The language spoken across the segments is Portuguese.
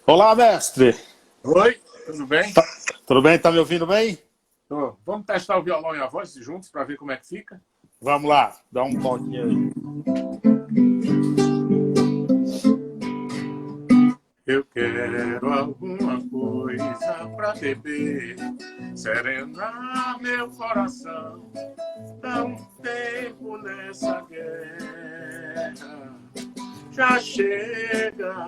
Olá, mestre. Oi, tudo bem? Tudo bem? Tá me ouvindo bem? Tô. Vamos testar o violão e a voz juntos para ver como é que fica? Vamos lá, dá um toquinho aí. Eu quero alguma coisa para beber, serenar meu coração. Dá um tempo nessa guerra. Já chega,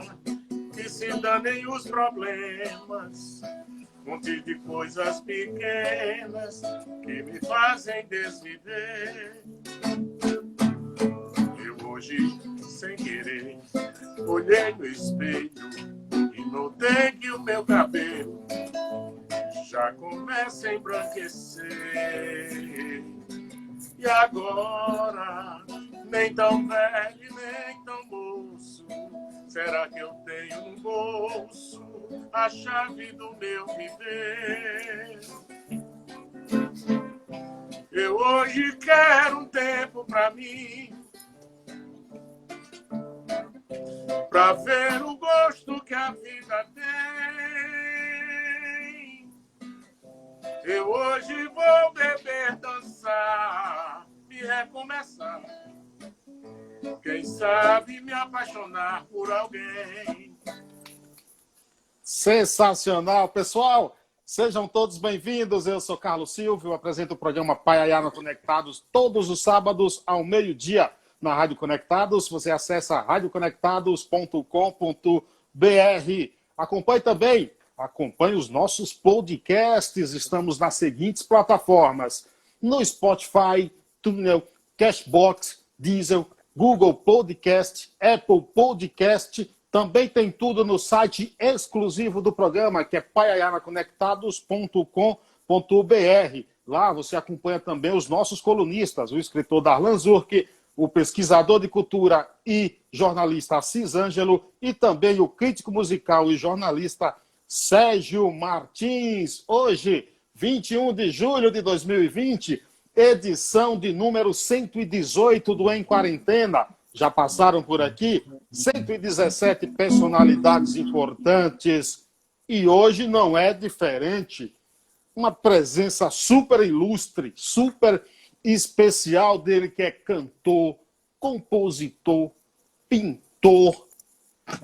que se danem os problemas. Monte de coisas pequenas que me fazem desviver. Eu hoje, sem querer, olhei no espelho e notei que o meu cabelo já começa a embranquecer. E agora, nem tão velho, nem tão moço, será que eu tenho no bolso a chave do meu viver? Eu hoje quero um tempo pra mim, pra ver o gosto que a vida tem. Eu hoje vou beber, dançar e recomeçar. Quem sabe me apaixonar por alguém. Sensacional, pessoal! Sejam todos bem-vindos. Eu sou Carlos Silva, eu apresento o programa Paiaiana Conectados todos os sábados ao meio-dia na Rádio Conectados. Você acessa radioconectados.com.br. Acompanhe os nossos podcasts. Estamos nas seguintes plataformas: no Spotify, Tunnel, Cashbox, Deezer, Google Podcast, Apple Podcast. Também tem tudo no site exclusivo do programa, que é paiaianaconectados.com.br. Lá você acompanha também os nossos colunistas, o escritor Darlan Zurk, o pesquisador de cultura e jornalista Assis Ângelo, e também o crítico musical e jornalista Sérgio Martins. Hoje, 21 de julho de 2020, edição de número 118 do Em Quarentena. Já passaram por aqui 117 personalidades importantes e hoje não é diferente. Uma presença super ilustre, super especial dele, que é cantor, compositor, pintor,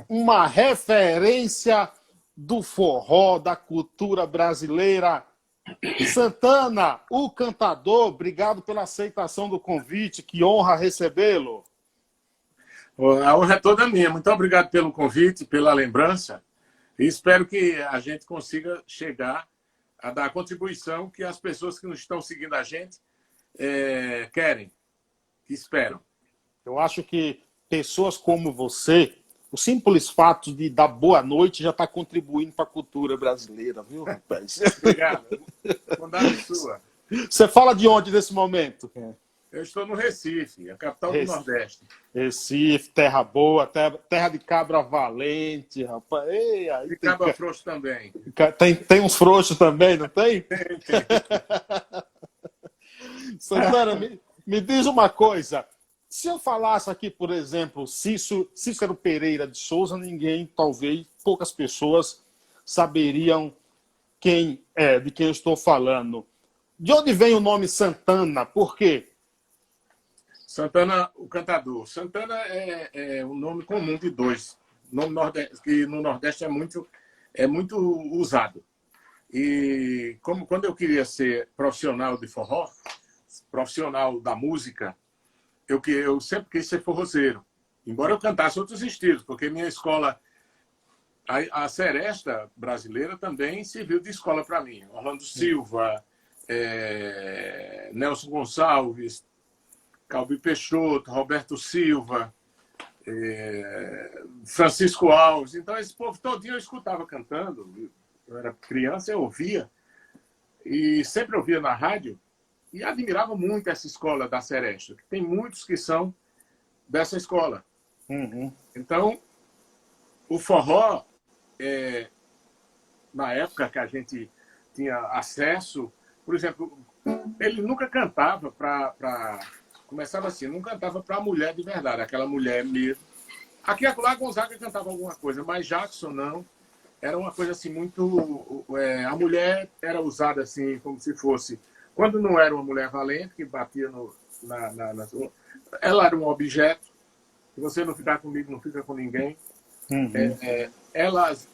uma referência do forró, da cultura brasileira. Santana, o cantador, obrigado pela aceitação do convite, que honra recebê-lo. A honra é toda minha. Muito obrigado pelo convite, pela lembrança. E espero que a gente consiga chegar a dar a contribuição que as pessoas que nos estão seguindo a gente querem, que esperam. Eu acho que pessoas como você, o simples fato de dar boa noite já está contribuindo para a cultura brasileira, viu, rapaz? Obrigado. Bondade sua. Você fala de onde nesse momento? Eu estou no Recife, a capital do Nordeste. Recife, terra boa, terra de cabra valente, rapaz. Ei, aí E cabra frouxo também. Tem uns frouxos também, não tem? Tem. Santana, me diz uma coisa. Se eu falasse aqui, por exemplo, Cícero Pereira de Souza, talvez poucas pessoas saberiam de quem eu estou falando. De onde vem o nome Santana? Por quê? Santana, o cantador. Santana é um nome comum de dois. Nome que no Nordeste é muito usado. E quando eu queria ser profissional de forró, profissional da música, eu sempre quis ser forrozeiro. Embora eu cantasse outros estilos, porque minha escola, a Seresta brasileira, também serviu de escola para mim. Orlando Silva, Nelson Gonçalves, Calbi Peixoto, Roberto Silva, Francisco Alves. Então, esse povo todinho eu escutava cantando. Eu era criança, eu ouvia. E sempre ouvia na rádio. E admirava muito essa escola da Seresta, que tem muitos que são dessa escola. Uhum. Então, o forró, na época que a gente tinha acesso, por exemplo, ele nunca cantava para... Começava assim, não cantava para a mulher de verdade, aquela mulher mesmo. Aqui e acolá Gonzaga cantava alguma coisa, mas Jackson não. era uma coisa assim muito... a mulher era usada assim, como se fosse... Quando não era uma mulher valente, que batia ela era um objeto. Se você não ficar comigo, não fica com ninguém. Uhum. Elas,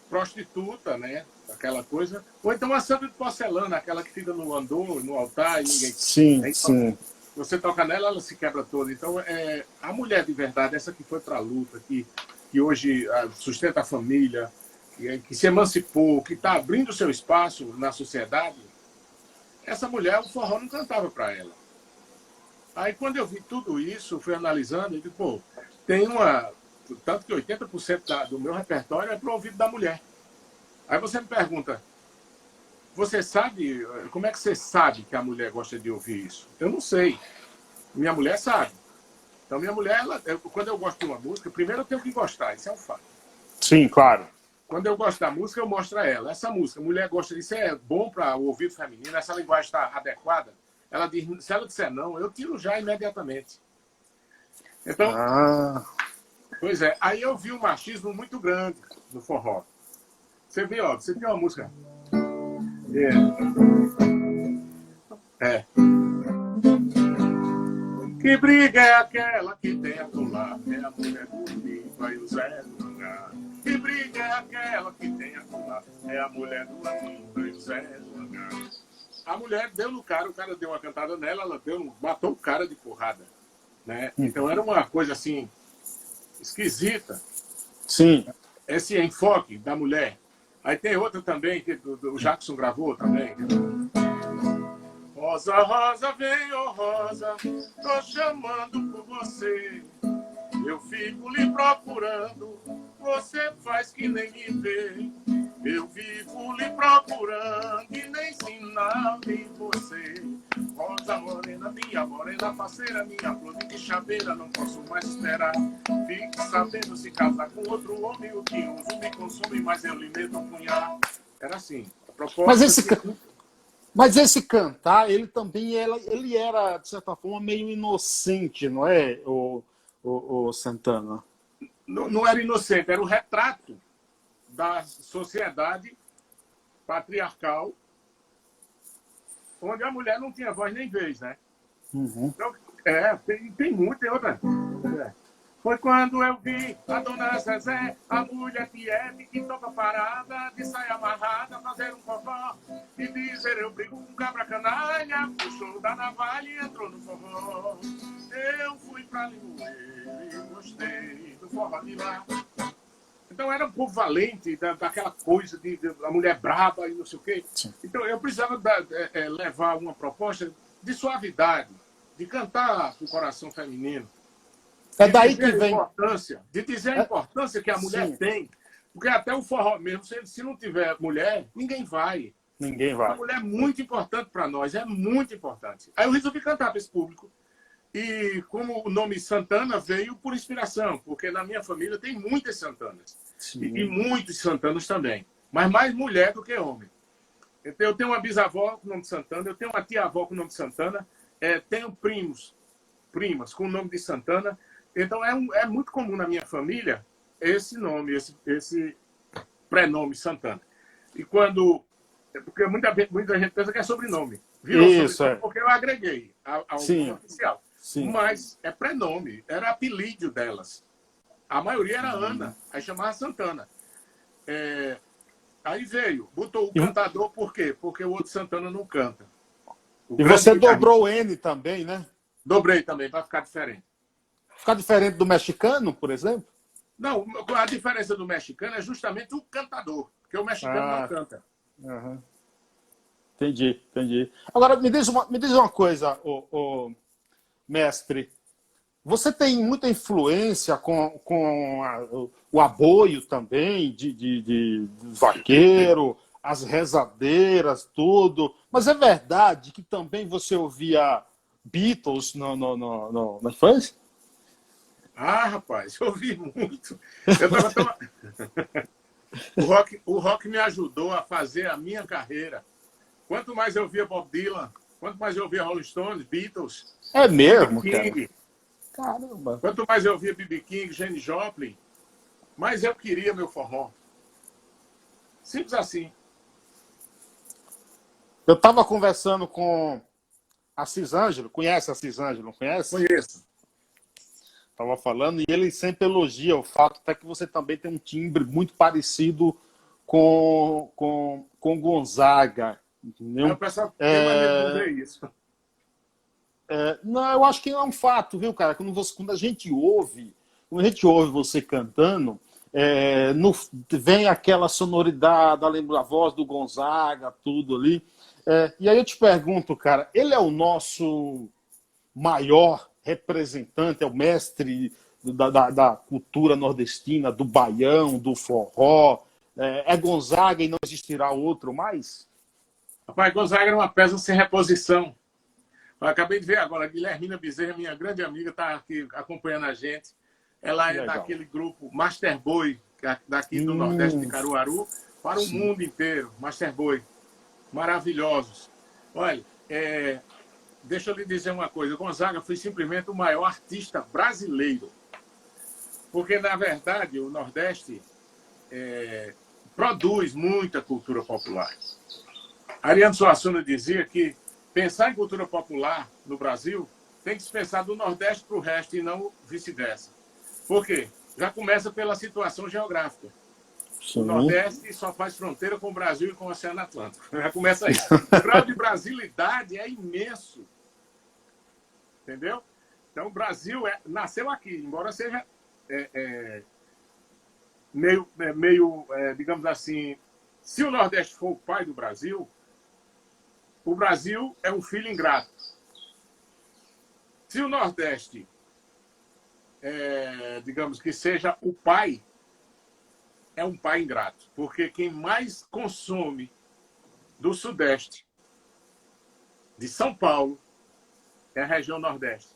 prostituta, né? Aquela coisa. Ou então a santa de porcelana, aquela que fica no andor, no altar, e ninguém... Sim, Aí, sim. você toca nela, ela se quebra toda. Então, a mulher de verdade, essa que foi para a luta, que hoje sustenta a família, que se emancipou, que está abrindo seu espaço na sociedade, essa mulher, o forró não cantava para ela. Aí, quando eu vi tudo isso, fui analisando, eu digo, pô, tem uma... Tanto que 80% do meu repertório é para o ouvido da mulher. Aí você me pergunta, você sabe, como é que você sabe que a mulher gosta de ouvir isso? Eu não sei. Minha mulher sabe. Então, minha mulher, quando eu gosto de uma música, primeiro eu tenho que gostar, isso é um fato. Sim, claro. Quando eu gosto da música, eu mostro a ela. Essa música, a mulher gosta disso, é bom para o ouvido feminino, essa linguagem está adequada. Ela diz, se ela disser não, eu tiro já imediatamente. Então, pois é, aí eu vi um machismo muito grande no forró. Você vê, ó, você tem uma música. Que briga é aquela que tem a colar? É a mulher do vai o Zé do Hangar. Que briga é aquela que tem a colar? É a mulher do amigo vai o Zé do Hangar. A mulher deu no cara, o cara deu uma cantada nela, ela matou o cara de porrada. Né? Então era uma coisa assim, esquisita. Sim. Esse enfoque da mulher. Aí tem outra também, que o Jackson gravou também. Rosa, rosa, vem, ô Rosa, tô chamando por você. Eu fico lhe procurando, você faz que nem me vê. Eu vivo lhe procurando e nem sinal de você. Rosa morena, parceira, minha flor de quixabeira, não posso mais esperar. Fique sabendo, se casar com outro homem, o que uso me consome, mas eu lhe meto um punhal. Era assim, a proposta... Mas esse cantar, ele também ele era, de certa forma, meio inocente, não é, o Santana? Não era inocente, era o retrato da sociedade patriarcal, onde a mulher não tinha voz nem vez, né? Uhum. Então, tem muito, tem outra. Foi quando eu vi a dona Zezé, a mulher tiete que toca parada, de saia amarrada, fazer um forró e dizer eu brigo com cabra canalha, puxou da navalha e entrou no forró. Eu fui pra Limoeiro e gostei do forró de lá. Então era um povo valente, daquela coisa de a mulher braba e não sei o quê. Então eu precisava levar uma proposta de suavidade, de cantar o coração feminino. É daí que vem... De dizer a importância que a mulher tem. Porque até o forró mesmo, se não tiver mulher, ninguém vai. Ninguém vai. A mulher é muito importante para nós, é muito importante. Aí eu resolvi cantar para esse público. E como o nome Santana veio por inspiração, porque na minha família tem muitas Santanas. E muitos Santanos também. Mas mais mulher do que homem. Então, eu tenho uma bisavó com o nome de Santana, eu tenho uma tia-avó com o nome de Santana, tenho primas com o nome de Santana. Então, é muito comum na minha família esse nome, esse prenome Santana. E quando... Porque muita gente pensa que é sobrenome. Virou sobrenome porque eu agreguei ao nome oficial. Sim. Mas é prenome, era apelídio delas. A maioria era Ana, aí chamava Santana. Aí veio, botou o cantador, por quê? Porque o outro Santana não canta. E você dobrou o N também, né? Dobrei também, para ficar diferente. Ficar diferente do mexicano, por exemplo? Não, a diferença do mexicano é justamente o cantador, porque o mexicano não canta. Uhum. Entendi. Agora, me diz uma coisa, mestre. Você tem muita influência com o aboio também, de vaqueiro, as rezadeiras, tudo. Mas é verdade que também você ouvia Beatles na infância? Rapaz, eu ouvi muito. O rock me ajudou a fazer a minha carreira. Quanto mais eu via Bob Dylan, quanto mais eu via Rolling Stones, Beatles... É mesmo, King, cara? Caramba. Quanto mais eu via B.B. King, Janis Joplin, mais eu queria meu forró. Simples assim. Eu estava conversando com a Cisângelo, conhece a Cisângelo, não conhece? Conheço. Estava falando, e ele sempre elogia o fato até que você também tem um timbre muito parecido com Gonzaga, Aí o entendeu? pessoal tem mania de dizer isso. Não, eu acho que é um fato, viu, cara? Quando a gente ouve você cantando, vem aquela sonoridade, lembra a voz do Gonzaga, tudo ali. E aí eu te pergunto, cara, ele é o nosso maior representante, é o mestre da cultura nordestina, do baião, do forró. É Gonzaga e não existirá outro mais? Rapaz, Gonzaga era uma peça sem reposição. Eu acabei de ver agora, a Guilhermina Bezerra, minha grande amiga, está aqui acompanhando a gente. Ela é Legal. daquele grupo Master Boy, daqui do Nordeste de Caruaru, para o Sim. mundo inteiro. Master Boy. Maravilhosos. Olha, deixa eu lhe dizer uma coisa. Gonzaga foi simplesmente o maior artista brasileiro. Porque, na verdade, o Nordeste produz muita cultura popular. Ariano Suassuna dizia que pensar em cultura popular no Brasil tem que se pensar do Nordeste para o resto e não vice-versa. Por quê? Já começa pela situação geográfica. Sim. O Nordeste só faz fronteira com o Brasil e com o Oceano Atlântico. Já começa aí. O grau de brasilidade é imenso. Entendeu? Então, o Brasil nasceu aqui, embora seja digamos assim, se o Nordeste for o pai do Brasil, o Brasil é um filho ingrato. Se o Nordeste, digamos que seja o pai, é um pai ingrato. Porque quem mais consome do Sudeste, de São Paulo, é a região Nordeste.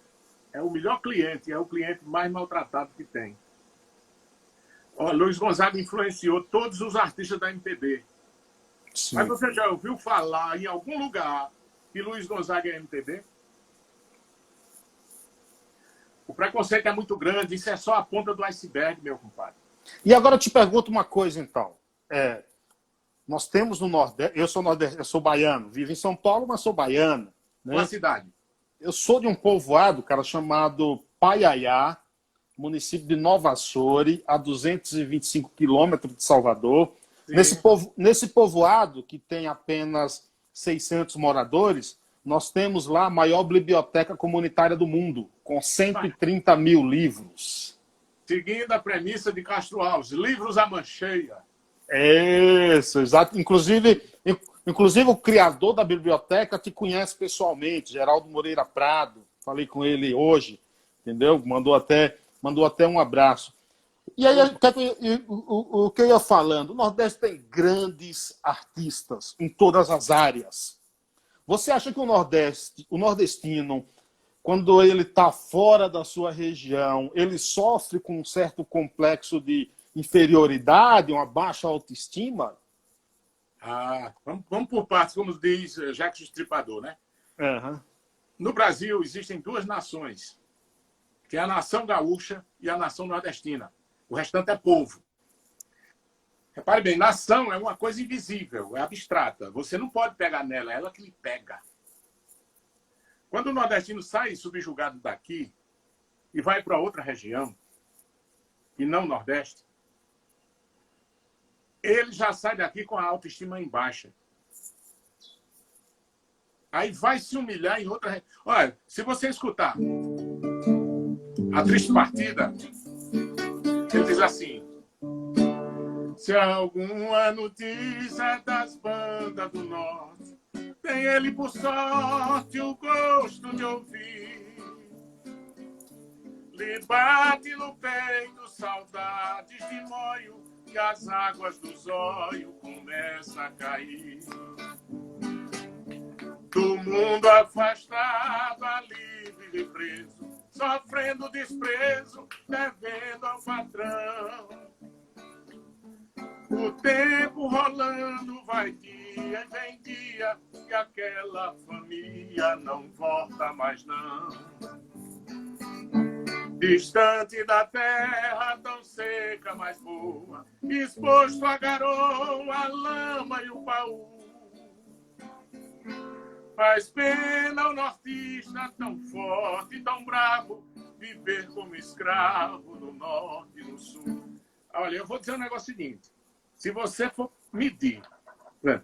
É o melhor cliente, é o cliente mais maltratado que tem. Luiz Gonzaga influenciou todos os artistas da MPB. Sim. Mas você já ouviu falar em algum lugar que Luiz Gonzaga é MPB? O preconceito é muito grande, isso é só a ponta do iceberg, meu compadre. E agora eu te pergunto uma coisa, então. Nós temos no Nordeste, eu sou baiano, vivo em São Paulo, mas sou baiano. Né? Qual a cidade? Eu sou de um povoado, cara, chamado Paiaiá, município de Nova Açores, a 225 quilômetros de Salvador. Nesse povoado, que tem apenas 600 moradores, nós temos lá a maior biblioteca comunitária do mundo, com 130 mil livros. Seguindo a premissa de Castro Alves, livros à mancheia. Isso, exato. Inclusive o criador da biblioteca te conhece pessoalmente, Geraldo Moreira Prado. Falei com ele hoje, entendeu? Mandou até um abraço. E aí, o que eu ia falando? O Nordeste tem grandes artistas em todas as áreas. Você acha que o nordestino, quando ele está fora da sua região, ele sofre com um certo complexo de inferioridade, uma baixa autoestima? Vamos por partes, como diz Jacques Estripador, né? Uhum. No Brasil, existem duas nações, que é a nação gaúcha e a nação nordestina. O restante é povo. Repare bem, nação é uma coisa invisível, é abstrata. Você não pode pegar nela, é ela que lhe pega. Quando o nordestino sai subjugado daqui e vai para outra região, e não Nordeste, ele já sai daqui com a autoestima em baixa. Aí vai se humilhar em outra região. Olha, se você escutar A Triste Partida, ele diz assim: se alguma notícia das bandas do Norte tem ele por sorte o gosto de ouvir, lhe bate no peito saudades de moio e as águas do zóio começam a cair. Do mundo afastado, livre e preso, sofrendo desprezo, devendo ao patrão. O tempo rolando vai dia e vem dia, e aquela família não volta mais não. Distante da terra, tão seca mais boa, exposto a garoa, a lama e o paú. Faz pena o nortista tão forte e tão bravo viver como escravo no norte e no sul. Olha, eu vou dizer um negócio seguinte. Se você for medir,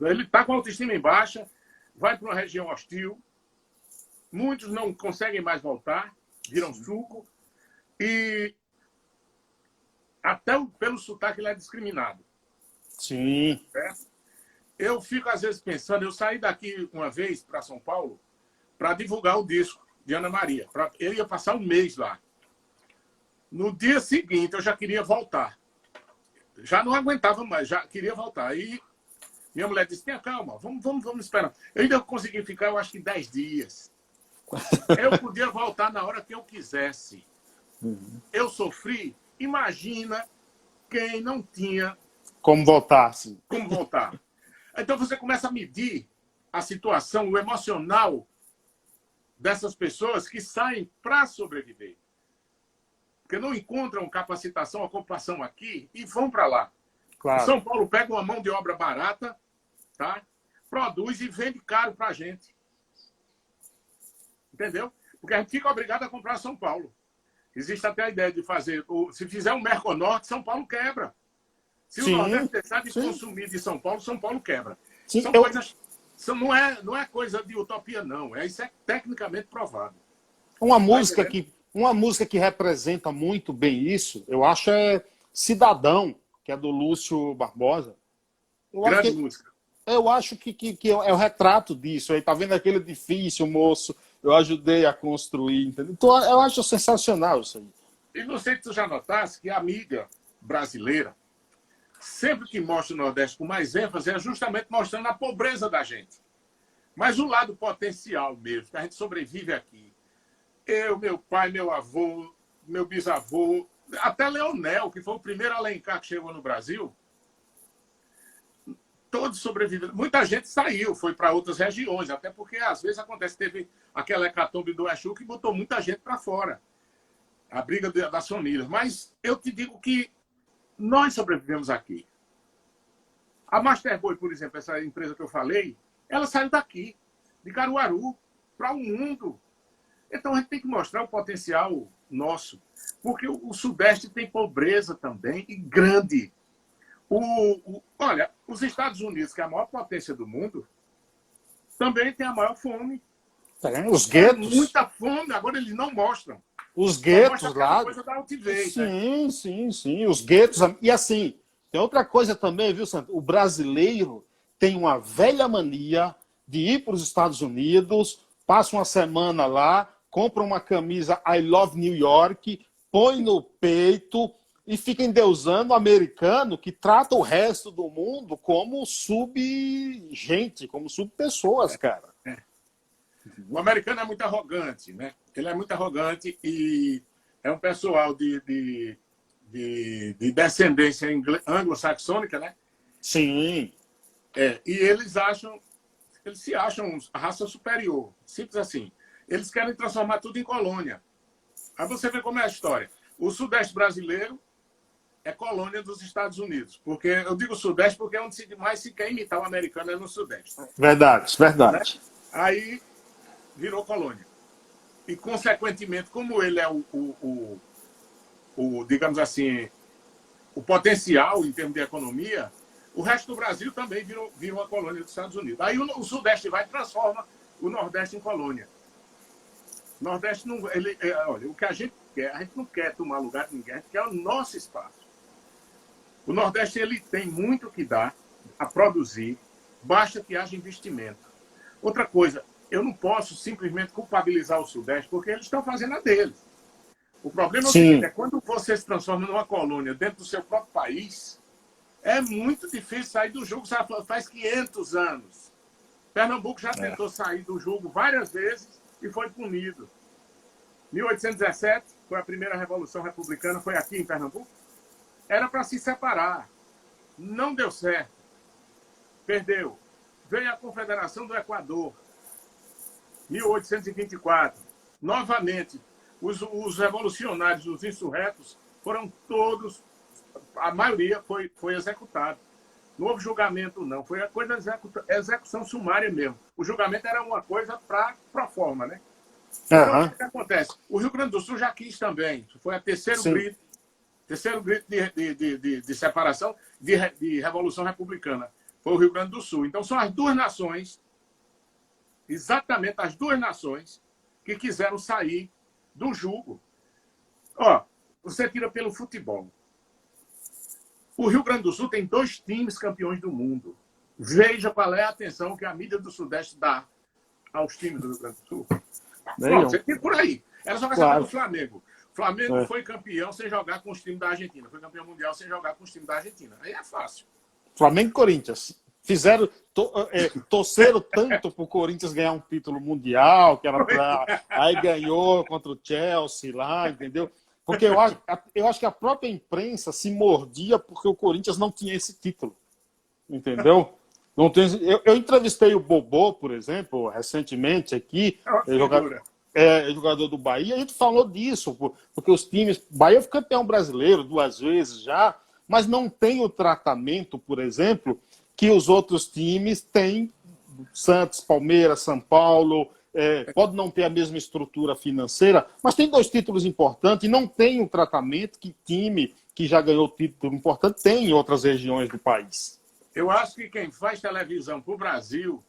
ele está com a autoestima em baixa, vai para uma região hostil, muitos não conseguem mais voltar, viram suco, e até pelo sotaque ele é discriminado. Sim. Certo? Eu fico, às vezes, pensando, eu saí daqui uma vez para São Paulo para divulgar o disco de Ana Maria. Eu ia passar um mês lá. No dia seguinte, eu já queria voltar. Já não aguentava mais, já queria voltar. Aí minha mulher disse, tenha calma, vamos esperar. Eu ainda consegui ficar, eu acho que 10 dias. Eu podia voltar na hora que eu quisesse. Eu sofri. Imagina quem não tinha Como voltar, sim. como voltar. Então você começa a medir a situação, o emocional dessas pessoas que saem para sobreviver. Porque não encontram capacitação, ocupação aqui e vão para lá. Claro. São Paulo pega uma mão de obra barata, tá? Produz e vende caro para a gente. Entendeu? Porque a gente fica obrigado a comprar São Paulo. Existe até a ideia de fazer... Se fizer um Merconorte, São Paulo quebra. Se o Nordeste deixar de consumir de São Paulo quebra. Sim, São coisas... Não é coisa de utopia, não. Isso é tecnicamente provado. Uma música que representa muito bem isso, eu acho, é Cidadão, que é do Lúcio Barbosa. Grande música. Eu acho que é o retrato disso. Aí tá vendo aquele edifício, moço? Eu ajudei a construir, entendeu? Então, eu acho sensacional isso aí. E não sei se tu já notasse que a mídia brasileira, sempre que mostra o Nordeste com mais ênfase, é justamente mostrando a pobreza da gente. Mas o lado potencial mesmo, que a gente sobrevive aqui. Eu, meu pai, meu avô, meu bisavô, até Leonel, que foi o primeiro Alencar que chegou no Brasil, todos sobreviveram. Muita gente saiu, foi para outras regiões, até porque às vezes acontece, teve aquela hecatombe do Exu que botou muita gente para fora. A briga das famílias. Mas eu te digo que nós sobrevivemos aqui. A Masterboy, por exemplo, essa empresa que eu falei, ela saiu daqui, de Caruaru, para o mundo. Então a gente tem que mostrar o potencial nosso. Porque o Sudeste tem pobreza também, e grande. Olha, os Estados Unidos, que é a maior potência do mundo, também tem a maior fome. Os guetos. Muita fome, agora eles não mostram. Os guetos lá. Coisa da altivez, sim, né? sim. Os guetos. E assim, tem outra coisa também, viu, Santo? O brasileiro tem uma velha mania de ir para os Estados Unidos, passa uma semana lá, compra uma camisa I Love New York, põe no peito e fica endeusando o americano que trata o resto do mundo como sub-gente, como sub-pessoas, cara. O americano é muito arrogante, né? Ele é muito arrogante e é um pessoal de descendência anglo-saxônica, né? Sim. E eles se acham a raça superior. Simples assim. Eles querem transformar tudo em colônia. Aí você vê como é a história. O Sudeste brasileiro é colônia dos Estados Unidos. Porque eu digo Sudeste porque é onde mais se quer imitar o americano, é no Sudeste. Verdade. Né? Aí virou colônia. E, consequentemente, como ele é digamos assim, o potencial em termos de economia, o resto do Brasil também virou uma colônia dos Estados Unidos. Aí o Sudeste vai e transforma o Nordeste em colônia. O Nordeste não... olha, o que a gente não quer tomar lugar de ninguém, a gente quer o nosso espaço. O Nordeste ele tem muito que dar a produzir, basta que haja investimento. Outra coisa, eu não posso simplesmente culpabilizar o Sudeste, porque eles estão fazendo a deles. O problema é o seguinte, é quando você se transforma numa colônia dentro do seu próprio país, é muito difícil sair do jogo, faz 500 anos. Pernambuco já tentou sair do jogo várias vezes e foi punido. 1817 foi a primeira Revolução Republicana, foi aqui em Pernambuco. Era para se separar. Não deu certo. Perdeu. Veio a Confederação do Equador. 1824. Novamente, os revolucionários, os insurretos, foram todos a maioria foi executado. Não houve julgamento, não. Foi a coisa da execução sumária mesmo. O julgamento era uma coisa para pro forma, né? Então, o que acontece? O Rio Grande do Sul já quis também. Foi a terceiro grito de separação, de Revolução Republicana. Foi o Rio Grande do Sul. Então, são as duas nações, exatamente as duas nações, que quiseram sair do jugo. Ó, você tira pelo futebol. O Rio Grande do Sul tem 2 times campeões do mundo. Veja qual é a atenção que a mídia do Sudeste dá aos times do Rio Grande do Sul. Pronto, você tem por aí. Era só saber do Flamengo. O Flamengo foi campeão sem jogar com os times da Argentina. Foi campeão mundial sem jogar com os times da Argentina. Aí é fácil. Flamengo e Corinthians. Fizeram, torceram tanto para o Corinthians ganhar um título mundial, que era pra, aí ganhou contra o Chelsea lá, entendeu? Porque eu acho que a própria imprensa se mordia porque o Corinthians não tinha esse título. Entendeu? Não tem, eu entrevistei o Bobô, por exemplo, recentemente aqui, jogador do Bahia, a gente falou disso, porque os times... Bahia foi campeão brasileiro 2 vezes já, mas não tem o tratamento, por exemplo, que os outros times têm. Santos, Palmeiras, São Paulo... pode não ter a mesma estrutura financeira, mas tem 2 títulos importantes e não tem o tratamento que time que já ganhou título importante tem em outras regiões do país. Eu acho que quem faz televisão para o Brasil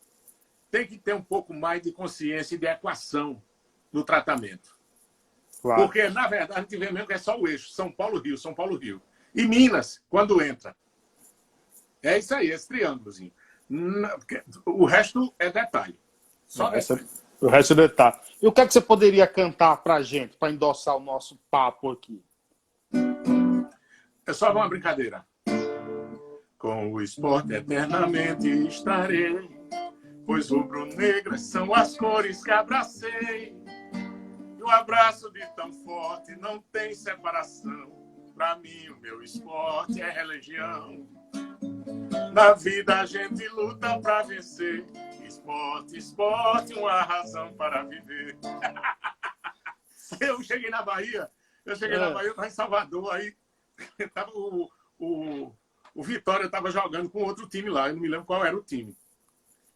tem que ter um pouco mais de consciência e de equação no tratamento. Claro. Porque, na verdade, a gente vê mesmo que é só o eixo, São Paulo-Rio, São Paulo-Rio. E Minas, quando entra. É isso aí, esse triângulozinho. O resto é detalhe. Só detalhe. O resto é detalhe. E o que é que você poderia cantar pra gente, para endossar o nosso papo aqui? É só uma brincadeira. Com o esporte eternamente estarei, pois rubro-negras são as cores que abracei. E o abraço de tão forte não tem separação. Pra mim, o meu esporte é religião. Na vida a gente luta pra vencer. Esporte, esporte, uma razão para viver. Eu cheguei na Bahia, eu estava em Salvador, aí tava o Vitória estava jogando com outro time lá, eu não me lembro qual era o time.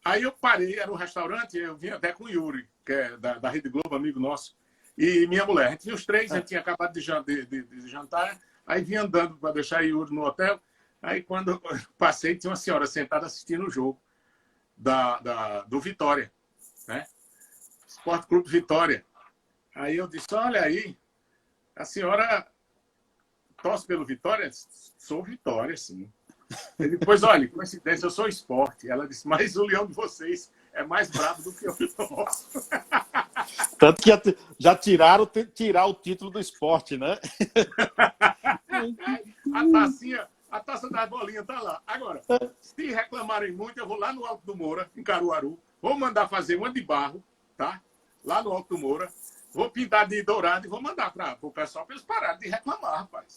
Aí eu parei, era um restaurante, eu vim até com o Yuri, que é da Rede Globo, amigo nosso, e minha mulher. A gente tinha os 3, a gente tinha acabado de jantar, aí vim andando para deixar o Yuri no hotel. Aí quando eu passei, tinha uma senhora sentada assistindo o jogo do Vitória, né? Esporte Clube Vitória. Aí eu disse, olha aí, a senhora torce pelo Vitória? Sou Vitória, sim. E depois, olha, coincidência, eu sou esporte. Ela disse, mas o leão de vocês é mais bravo do que o nosso. Tanto que já tiraram o título do esporte, né? A taça das bolinhas tá lá. Agora, se reclamarem muito, eu vou lá no Alto do Moura, em Caruaru, vou mandar fazer uma de barro, tá? Lá no Alto do Moura. Vou pintar de dourado e vou mandar para o pessoal para eles pararem de reclamar, rapaz.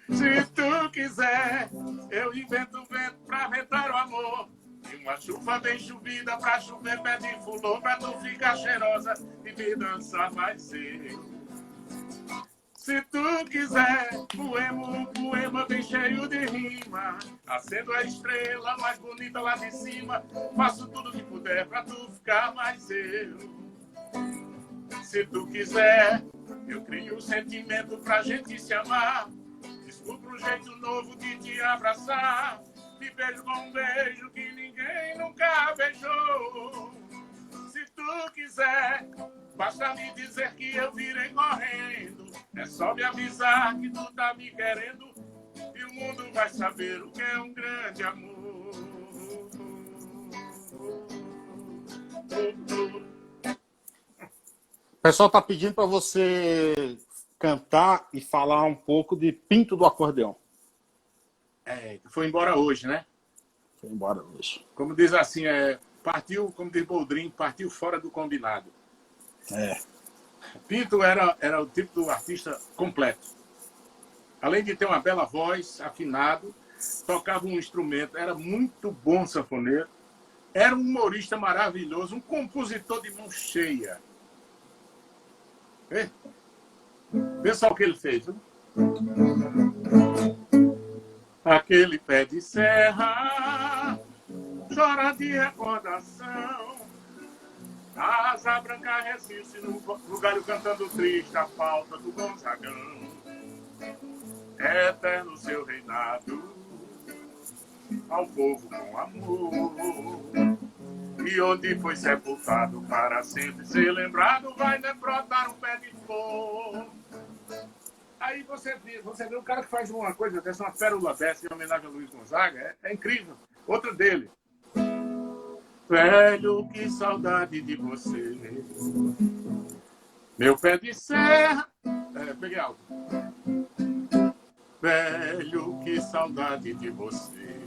Se tu quiser, eu invento o vento para ventar o amor. E uma chuva bem chovida para chover pé de fulô, para tu ficar cheirosa e me dançar mais cedo. Se tu quiser, um poema bem cheio de rima. Acendo a estrela mais bonita lá de cima. Faço tudo que puder pra tu ficar mais eu. Se tu quiser, eu crio um sentimento pra gente se amar. Descubro um jeito novo de te abraçar. Te beijo com um beijo que ninguém nunca beijou. Se tu quiser, basta me dizer que eu virei correndo. É só me avisar que tu tá me querendo e o mundo vai saber o que é um grande amor. O pessoal tá pedindo para você cantar e falar um pouco de Pinto do Acordeão. Foi embora hoje, né? Foi embora hoje. Como diz assim, partiu, como diz Boldrin, partiu fora do combinado. Pinto era o tipo do artista completo. Além de ter uma bela voz, afinado, tocava um instrumento, era muito bom sanfoneiro, era um humorista maravilhoso, um compositor de mão cheia. Vê só o que ele fez. Viu? Aquele pé de serra chora de recordação. Asa branca resiste no galho cantando triste a falta do Gonzagão. Eterno seu reinado ao povo com amor. E onde foi sepultado para sempre ser lembrado, vai brotar um pé de flor. Aí você vê o cara que faz uma coisa dessa, uma pérola dessa, em homenagem a Luiz Gonzaga, é incrível. Outra dele. Velho, que saudade de você. Meu pé de serra. Peguei algo. Velho, que saudade de você.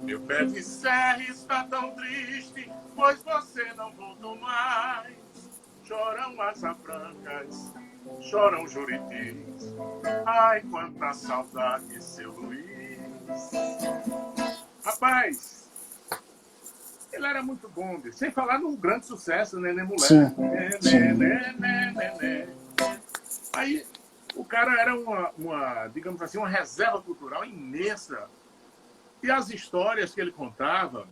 Meu pé de serra está tão triste, pois você não voltou mais. Choram asas brancas, choram juritis. Ai, quanta saudade, seu Luiz. Rapaz, ele era muito bom, sem falar no grande sucesso, Nenê Mulher. Né. Aí, o cara era digamos assim, uma reserva cultural imensa. E as histórias que ele contava,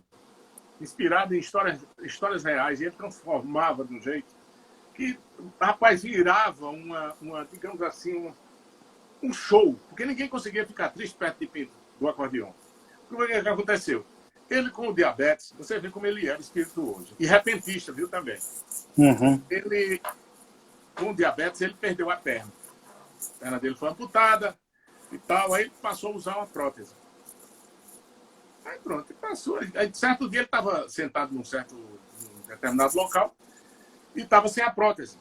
inspirado em histórias reais, e ele transformava de um jeito que, rapaz, virava digamos assim, um show. Porque ninguém conseguia ficar triste perto do acordeão. O que aconteceu? Ele com o diabetes, você vê como ele era espirituoso. E repentista, viu, também. Uhum. Ele, com o diabetes, ele perdeu a perna. A perna dele foi amputada e tal. Aí ele passou a usar uma prótese. Aí pronto, passou. Aí, certo dia ele estava sentado num determinado local e estava sem a prótese.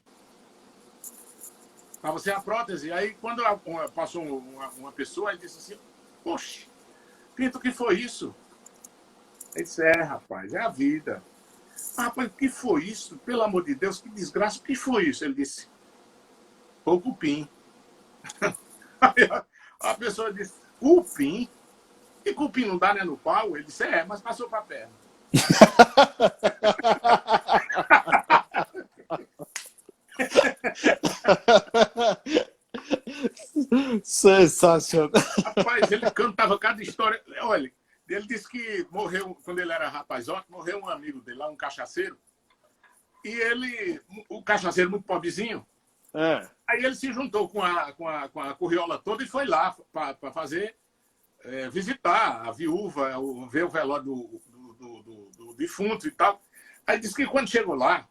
Estava sem a prótese. Aí quando passou uma pessoa, ele disse assim, poxa, Pinto, o que foi isso? Ele disse, rapaz, é a vida. Rapaz, o que foi isso? Pelo amor de Deus, que desgraça, o que foi isso? Ele disse, o cupim. Aí a pessoa disse, cupim? E cupim não dá, né, no pau? Ele disse, mas passou para a perna. Sensacional. Rapaz, ele cantava cada história. Olha, ele disse que morreu, quando ele era rapazote, morreu um amigo dele lá, um cachaceiro. E ele, o cachaceiro muito pobrezinho, aí ele se juntou com a curriola toda e foi lá para fazer... visitar a viúva, ver o velório do defunto e tal. Aí disse que quando chegou lá,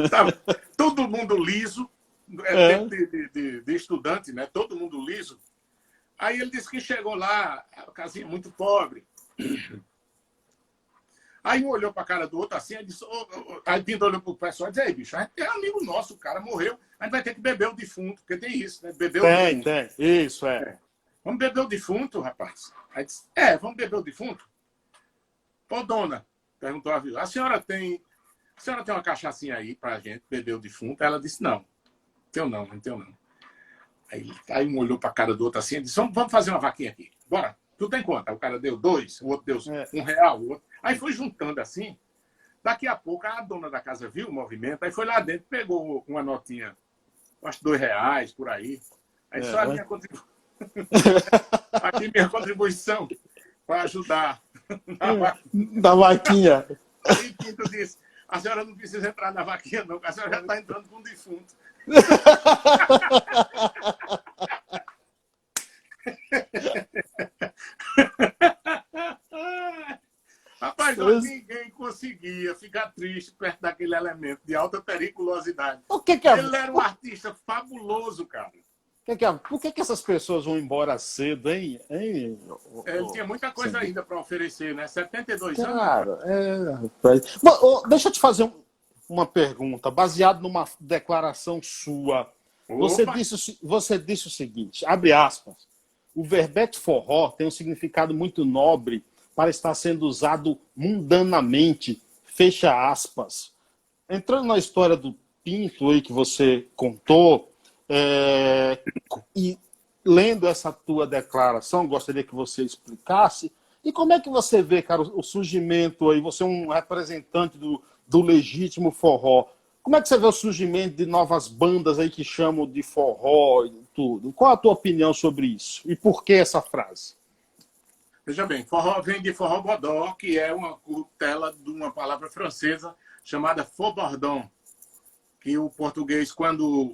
tava todo mundo liso, tempo de estudante, né? Todo mundo liso. Aí ele disse que chegou lá, a casinha muito pobre. Aí um olhou para a cara do outro assim, aí disse, aí Pinto olhou para o pessoal e disse, bicho, a gente é amigo nosso, o cara morreu, a gente vai ter que beber o defunto, porque tem isso, né? Beber o defunto. Tem, isso Vamos beber o defunto, rapaz? Aí disse, vamos beber o defunto? Ô, dona, perguntou a viúva, a senhora tem uma cachaçinha aí pra gente beber o defunto? Ela disse, não tenho não. Aí um olhou pra cara do outro assim e disse, vamos fazer uma vaquinha aqui, bora. Tu tem quanto? Aí o cara deu 2, o outro deu R$1, o outro. Aí foi juntando assim. Daqui a pouco a dona da casa viu o movimento, aí foi lá dentro, pegou uma notinha, acho que R$2 por aí. Aí só a minha contribuição. Aqui minha contribuição para ajudar da vaquinha. Aí Pinto disse, a senhora não precisa entrar na vaquinha não, a senhora já está entrando com um defunto. Rapaz, ninguém conseguia ficar triste perto daquele elemento de alta periculosidade. Ele era um artista fabuloso, cara. Por que essas pessoas vão embora cedo, hein? Ele tinha muita coisa ainda para oferecer, né? 72 anos. Deixa eu te fazer uma pergunta, baseado numa declaração sua. Você disse o seguinte, abre aspas, o verbete forró tem um significado muito nobre para estar sendo usado mundanamente, fecha aspas. Entrando na história do Pinto aí que você contou, e lendo essa tua declaração, gostaria que você explicasse. E como é que você vê, cara, o surgimento aí? Você é um representante do legítimo forró. Como é que você vê o surgimento de novas bandas aí que chamam de forró e tudo? Qual a tua opinião sobre isso? E por que essa frase? Veja bem, forró vem de forró bodó, que é uma curtela de uma palavra francesa chamada faux-bordon, que o português, quando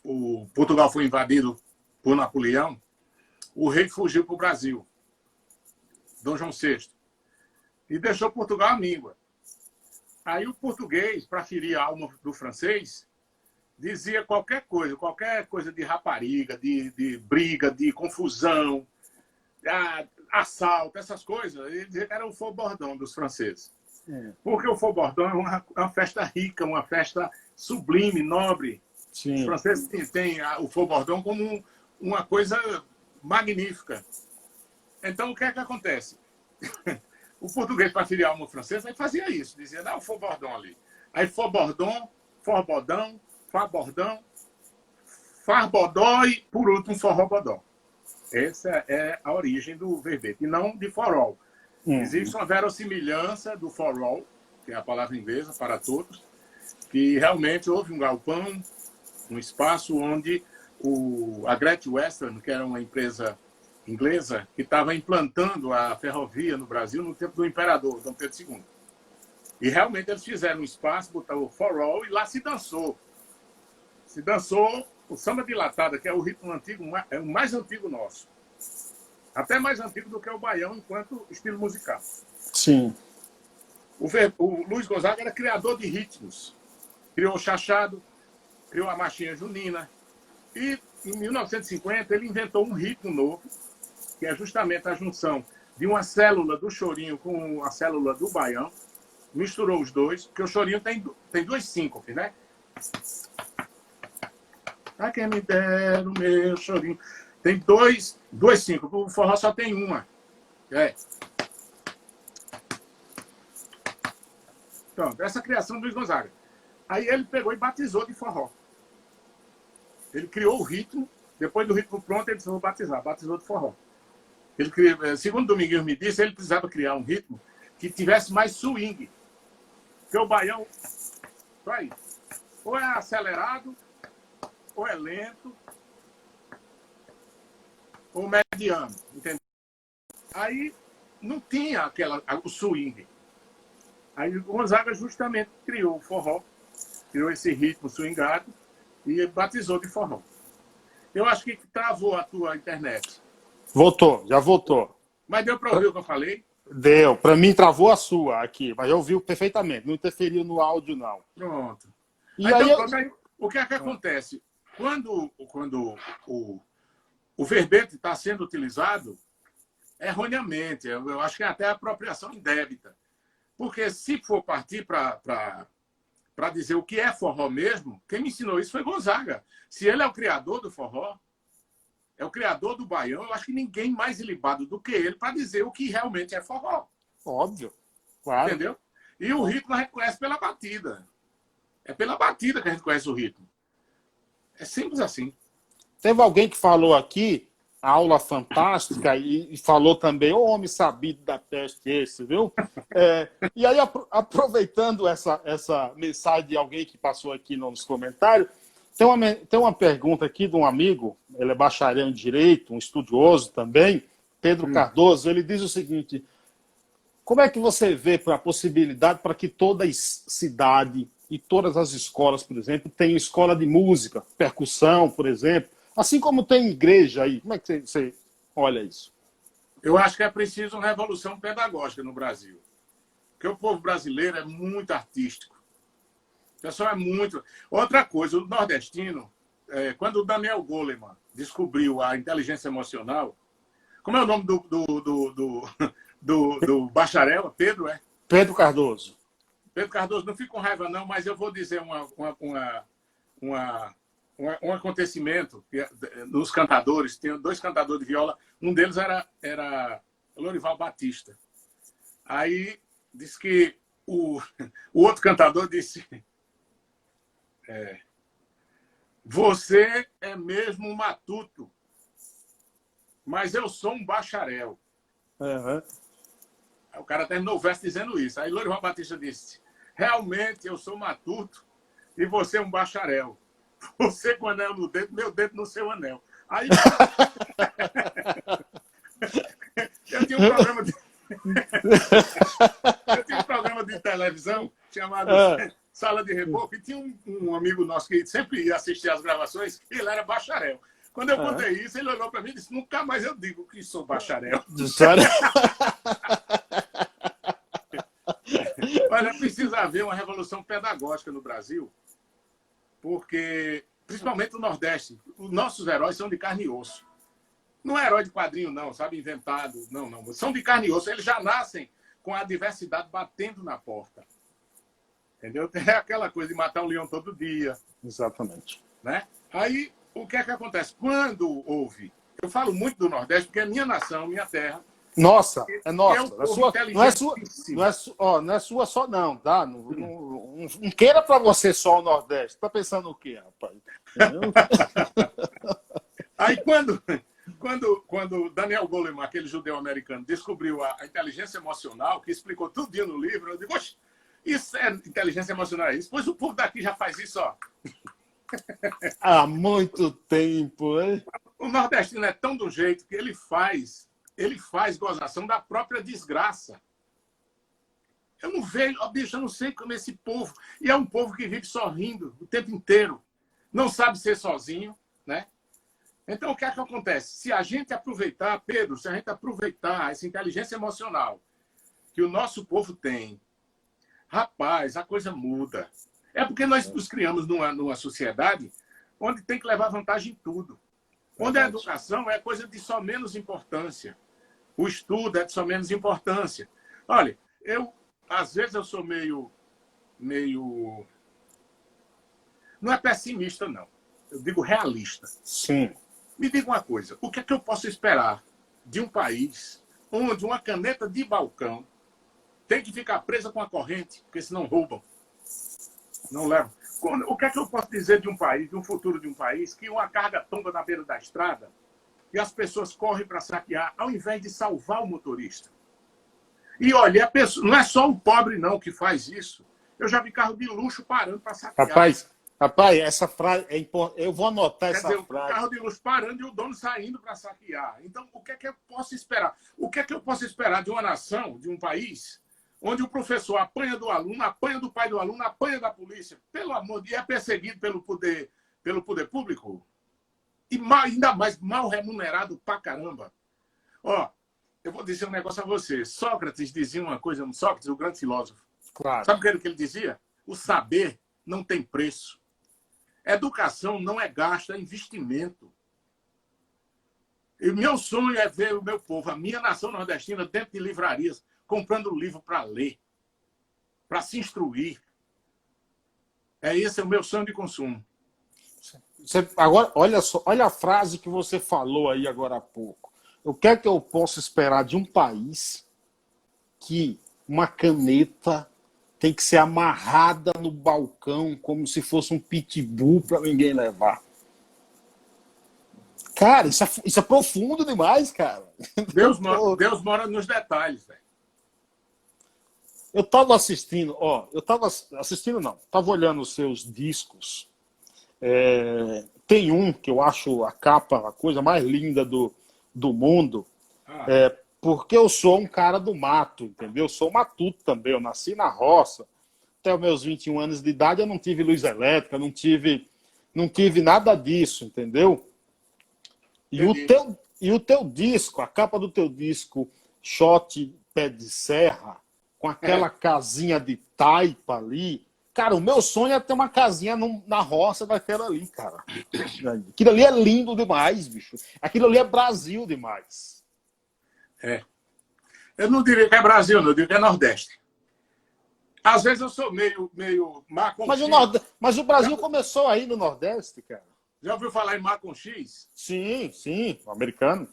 o Portugal foi invadido por Napoleão, o rei fugiu para o Brasil, Dom João VI, e deixou Portugal à míngua. Aí o português, para ferir a alma do francês, dizia qualquer coisa de rapariga, de briga, de confusão, assalto, essas coisas. Ele dizia que era o faux-bordon dos franceses. Porque o faux-bordon é uma festa rica, uma festa sublime, nobre. Sim. Os franceses têm o faux-bordon como uma coisa magnífica. Então, o que é que acontece? O português, para ferir a alma francesa, aí fazia isso. Dizia, dá o faux-bordon ali. Aí faux-bordon, forbodão, farbordão, farbodó e, por último, forrobodó. Essa é a origem do verbete, e não de forró. Existe uma verossimilhança do forró, que é a palavra inglesa para todos, que realmente houve um galpão, um espaço onde a Great Western, que era uma empresa inglesa, que estava implantando a ferrovia no Brasil no tempo do imperador, Dom Pedro II. E realmente eles fizeram um espaço, botaram o forró e lá se dançou. Se dançou o samba de latada, que é o ritmo antigo, é o mais antigo nosso. Até mais antigo do que o baião, enquanto estilo musical. Sim. O Luiz Gonzaga era criador de ritmos. Criou o chachado, criou a marchinha junina. E, em 1950, ele inventou um ritmo novo, que é justamente a junção de uma célula do chorinho com a célula do baião. Misturou os dois, porque o chorinho tem duas síncopes, né? Ah, quem me der o meu chorinho. Tem duas síncopes. O forró só tem uma. Então, essa criação do Luiz Gonzaga. Aí ele pegou e batizou de forró. Ele criou o ritmo. Depois do ritmo pronto, ele disse, vou batizar. Batizou de forró. Segundo Dominguinhos me disse, ele precisava criar um ritmo que tivesse mais swing. Porque o baião, vai, ou é acelerado, ou é lento, ou mediano, entendeu? Aí não tinha o swing. Aí o Gonzaga justamente criou o forró, criou esse ritmo swingado e batizou de forró. Eu acho que travou a tua internet. Voltou, já voltou. Mas deu para ouvir o que eu falei? Deu. Para mim travou a sua aqui, mas eu ouvi perfeitamente. Não interferiu no áudio, não. Pronto. E aí, Então, o que é que acontece? Quando o verbete está sendo utilizado erroneamente, eu acho que é até apropriação indébita. Porque se for partir para dizer o que é forró mesmo, quem me ensinou isso foi Gonzaga. Se ele é o criador do forró, é o criador do baião, eu acho que ninguém mais ilibado do que ele para dizer o que realmente é forró. óbvio, claro. Entendeu? E o ritmo a gente conhece pela batida. É pela batida que a gente conhece o ritmo. É simples assim. Teve alguém que falou aqui, aula fantástica, e falou também, ô homem sabido da peste esse, viu? E aí, aproveitando essa mensagem de alguém que passou aqui nos comentários, tem uma pergunta aqui de um amigo, ele é bacharel em Direito, um estudioso também, Pedro Cardoso, ele diz o seguinte, como é que você vê a possibilidade para que toda cidade e todas as escolas, por exemplo, tenham escola de música, percussão, por exemplo, assim como tem igreja aí? Como é que você olha isso? Eu acho que é preciso uma revolução pedagógica no Brasil. Porque o povo brasileiro é muito artístico. O pessoal é muito... Outra coisa, o nordestino, quando o Daniel Goleman descobriu a inteligência emocional, como é o nome do bacharel? Pedro, é? Pedro Cardoso. Pedro Cardoso, não fique com raiva não, mas eu vou dizer um acontecimento nos cantadores. Tem dois cantadores de viola, um deles era Lorival Batista. Aí disse que o outro cantador disse você é mesmo um matuto, mas eu sou um bacharel. Uhum. Aí o cara terminou o verso dizendo isso. Aí Lorival Batista disse, realmente eu sou matuto e você é um bacharel. Você com o anel no dedo, meu dedo no seu anel. Aí eu tinha um programa de, eu tinha um programa de televisão chamado Sala de Reboco, e tinha um amigo nosso que sempre ia assistir às gravações, e ele era bacharel. Quando eu contei isso, ele olhou para mim e disse: nunca mais eu digo que sou bacharel. Olha, precisa haver uma revolução pedagógica no Brasil, porque, principalmente no Nordeste, os nossos heróis são de carne e osso. Não é herói de quadrinho, não, sabe, inventado. Não, não. São de carne e osso. Eles já nascem com a adversidade batendo na porta. Entendeu? É aquela coisa de matar um leão todo dia. Exatamente. Né? Aí, o que é que acontece? Quando houve... Eu falo muito do Nordeste, porque é minha nação, minha terra. Nossa, é nossa. É um povo Não é sua só, não, tá? Não queira para você só o Nordeste. Tá pensando o quê, rapaz? Aí, quando Daniel Goleman, aquele judeu americano, descobriu a inteligência emocional, que explicou tudo no livro, eu digo, oxe, isso é inteligência emocional. Pois o povo daqui já faz isso, ó. Há muito tempo, hein? O nordestino é tão do jeito que ele faz gozação da própria desgraça. Eu não vejo, ó, bicho, eu não sei como esse povo... E é um povo que vive sorrindo o tempo inteiro. Não sabe ser sozinho, né? Então, o que é que acontece? Se a gente aproveitar, Pedro, se a gente aproveitar essa inteligência emocional que o nosso povo tem, rapaz, a coisa muda. É porque nós nos criamos numa sociedade onde tem que levar vantagem em tudo. Onde a educação é coisa de só menos importância. O estudo é de só menos importância. Olha, às vezes eu sou meio... Não é pessimista, não. Eu digo realista. Sim. Me diga uma coisa, o que é que eu posso esperar de um país onde uma caneta de balcão tem que ficar presa com a corrente, porque senão roubam, não levam? O que é que eu posso dizer de um país, de um futuro de um país, que uma carga tomba na beira da estrada e as pessoas correm para saquear, ao invés de salvar o motorista? E olha, não é só o pobre, não, que faz isso. Eu já vi carro de luxo parando para saquear. Rapaz, essa frase é importante. Eu vou anotar essa frase. O carro de luxo parando e o dono saindo para saquear. Então, o que é que eu posso esperar? O que é que eu posso esperar de uma nação, de um país, onde o professor apanha do aluno, apanha do pai do aluno, apanha da polícia, pelo amor de Deus, é perseguido pelo poder público? E ainda mais mal remunerado pra caramba. Ó, eu vou dizer um negócio a você. Sócrates dizia uma coisa, Sócrates, o grande filósofo. Claro. Sabe o que ele dizia? O saber não tem preço. Educação não é gasto, é investimento. E meu sonho é ver o meu povo, a minha nação nordestina, dentro de livrarias, comprando livro para ler, para se instruir. Esse é o meu sonho de consumo. Agora, olha a frase que você falou aí agora há pouco. O que é que eu posso esperar de um país que uma caneta tem que ser amarrada no balcão como se fosse um pitbull para ninguém levar? Cara, isso é profundo demais, cara. Deus mora nos detalhes, velho. Eu estava assistindo, estava olhando os seus discos. Tem um que eu acho a capa a coisa mais linda do mundo. Porque eu sou um cara do mato, entendeu? Eu sou matuto também, eu nasci na roça. Até os meus 21 anos de idade eu não tive luz elétrica, não tive nada disso, entendeu? E o teu disco, a capa do teu disco, Shot Pé de Serra, com aquela casinha de taipa ali, cara, o meu sonho é ter uma casinha na roça daquela ali, cara. Aquilo ali é lindo demais, bicho. Aquilo ali é Brasil demais. Eu não diria que é Brasil, não, eu diria que é Nordeste. Às vezes eu sou meio má com X. Mas o Brasil começou aí no Nordeste, cara. Já ouviu falar em Má com X? Sim, o americano.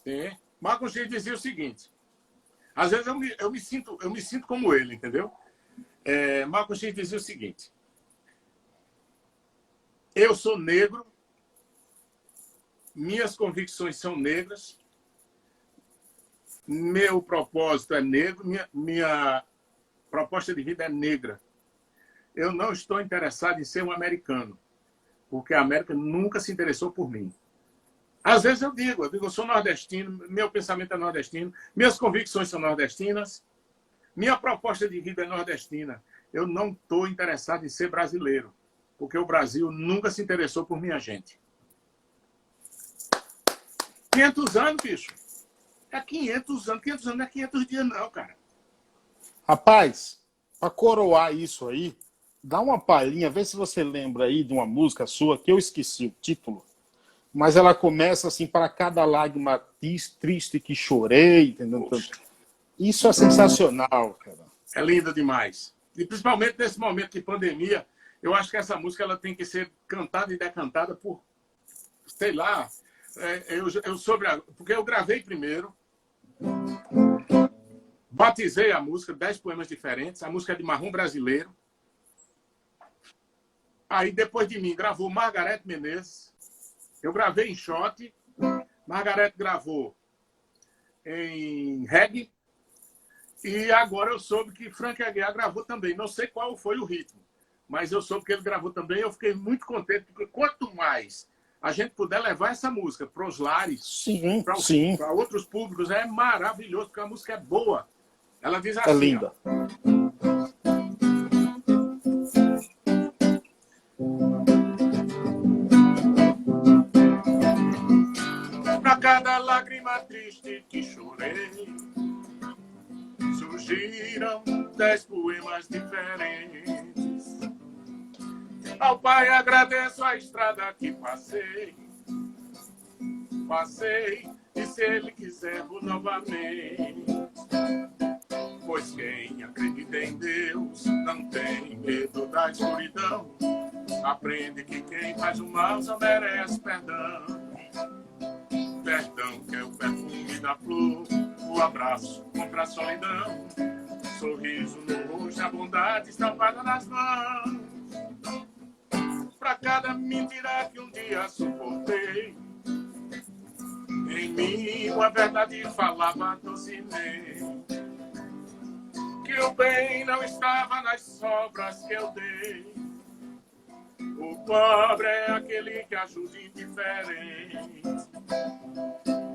Sim. Má com X dizia o seguinte. Às vezes eu me sinto como ele, entendeu? Má com X dizia o seguinte. Eu sou negro, minhas convicções são negras, meu propósito é negro, minha proposta de vida é negra. eu não estou interessado em ser um americano, porque a América nunca se interessou por mim. Às vezes eu digo, eu sou nordestino, meu pensamento é nordestino, minhas convicções são nordestinas, minha proposta de vida é nordestina. Eu não estou interessado em ser brasileiro, porque o Brasil nunca se interessou por minha gente. 500 anos, bicho. É 500 anos. 500 anos não é 500 dias, não, cara. Rapaz, para coroar isso aí, dá uma palhinha, vê se você lembra aí de uma música sua, que eu esqueci o título, mas ela começa assim, para cada lágrima triste que chorei, entendeu? Poxa, Isso é sensacional, cara. é linda demais. E principalmente nesse momento de pandemia, eu acho que essa música ela tem que ser cantada e decantada por, sei lá, porque eu gravei primeiro, batizei a música, 10 poemas diferentes, a música é de Marrom Brasileiro. Aí, depois de mim, gravou Margareth Menezes. Eu gravei em shot. Margareth gravou em reggae. E agora eu soube que Frank Aguiar gravou também. Não sei qual foi o ritmo, mas eu soube que ele gravou também. Eu fiquei muito contente, porque quanto mais a gente puder levar essa música para os lares, Sim, para sim. outros públicos, é maravilhoso, porque a música é boa. Ela diz É assim, linda. Pra cada lágrima triste que chorei, surgiram 10 poemas diferentes. Ao Pai agradeço a estrada que passei. E se Ele quiser vou novamente. Pois quem acredita em Deus não tem medo da escuridão. Aprende que quem faz o mal só merece perdão. Perdão que é o perfume da flor, o abraço contra a solidão, sorriso no rosto, a bondade estampada nas mãos. Pra cada mentira que um dia suportei, em mim uma verdade falava docemente, que o bem não estava nas sobras que eu dei. O pobre é aquele que ajuda indiferente.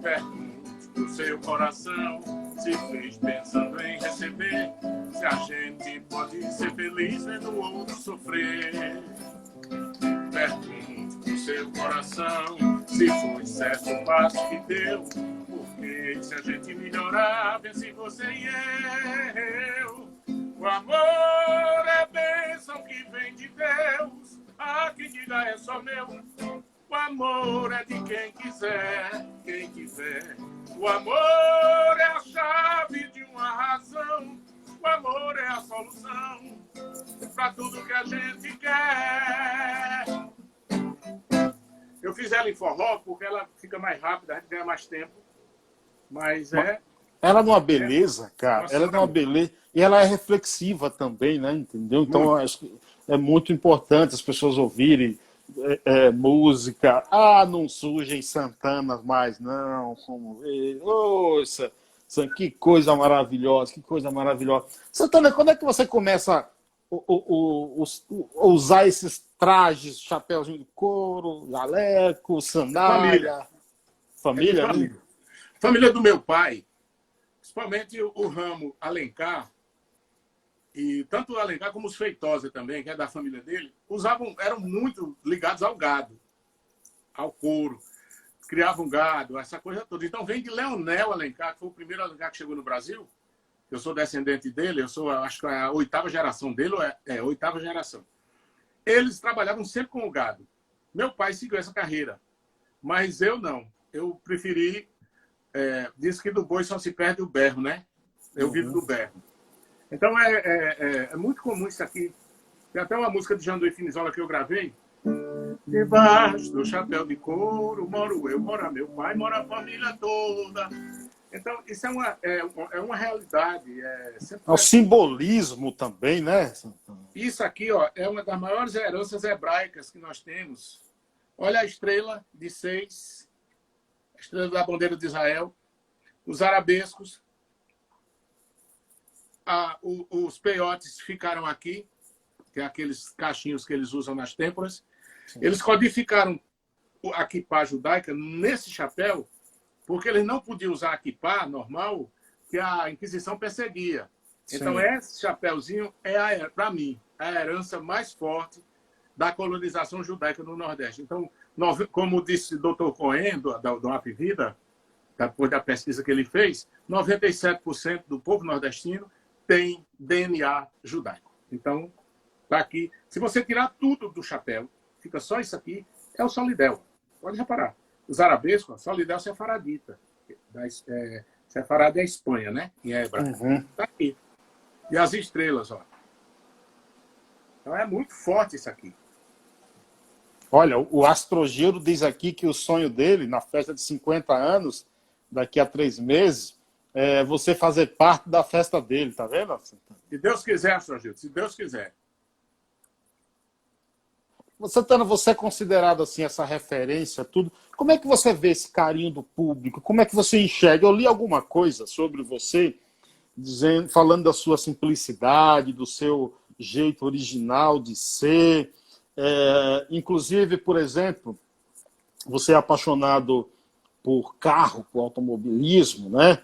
Pergunte pro seu coração se fez pensando em receber, se a gente pode ser feliz vendo o outro sofrer. Pergunte pro seu coração se foi certo o passo que deu, porque se a gente melhorar, vence você e eu. O amor é bênção que vem de Deus, há quem diga é só meu. O amor é de quem quiser, quem quiser. O amor é a chave de uma razão. O amor é a solução para tudo que a gente quer. Eu fiz ela em forró porque ela fica mais rápida, a gente ganha mais tempo. Mas ela é uma beleza, cara. Nossa, Ela é uma beleza. E ela é reflexiva também, né? Entendeu? Então, eu acho que é muito importante as pessoas ouvirem música. Ah, não sujem Santana mais, não. Ouça, que coisa maravilhosa, que coisa maravilhosa. Santana, quando é que você começa a usar esses trajes, chapéuzinho de couro, jaleco, sandália? Família, né? Família do meu pai, principalmente o ramo Alencar, e tanto o Alencar como os Feitosa também, que é da família dele, eram muito ligados ao gado, ao couro, criavam gado, essa coisa toda. Então vem de Leonel Alencar, que foi o primeiro Alencar que chegou no Brasil. Eu sou descendente dele, acho que é a 8ª geração dele, ou é a 8ª geração. Eles trabalhavam sempre com o gado. Meu pai seguiu essa carreira, mas eu não. Eu preferi... diz que do boi só se perde o berro, né? Eu vivo do berro. Então é muito comum isso aqui. Tem até uma música de Janduí Finizola que eu gravei. Debaixo do chapéu de couro moro eu, mora meu pai, mora a família toda. Então, isso é uma realidade. É o simbolismo também, né? Isso aqui, ó, é uma das maiores heranças hebraicas que nós temos. Olha a estrela de 6, a estrela da bandeira de Israel, os arabescos, os peiotes ficaram aqui, que é aqueles cachinhos que eles usam nas têmporas. Eles codificaram a quipá judaica nesse chapéu, porque eles não podiam usar a quipá normal, que a Inquisição perseguia. Então, Sim. esse chapéuzinho é, para mim, a herança mais forte da colonização judaica no Nordeste. Então, como disse o Dr. Cohen, do Apvida, depois da pesquisa que ele fez, 97% do povo nordestino tem DNA judaico. Então, está aqui. Se você tirar tudo do chapéu, fica só isso aqui, é o solidel. Pode reparar. Os arabescos, solidel sefaradita. Sefarad é a Espanha, né? Em hebraico. Está aqui. E as estrelas, ó. Então é muito forte isso aqui. Olha, o Astrogiro diz aqui que o sonho dele, na festa de 50 anos, daqui a 3 meses, é você fazer parte da festa dele, tá vendo? Se Deus quiser, Astrogiro, se Deus quiser. Santana, você é considerado assim, essa referência, tudo. Como é que você vê esse carinho do público? Como é que você enxerga? Eu li alguma coisa sobre você, falando da sua simplicidade, do seu jeito original de ser. Inclusive, por exemplo, você é apaixonado por carro, por automobilismo, né?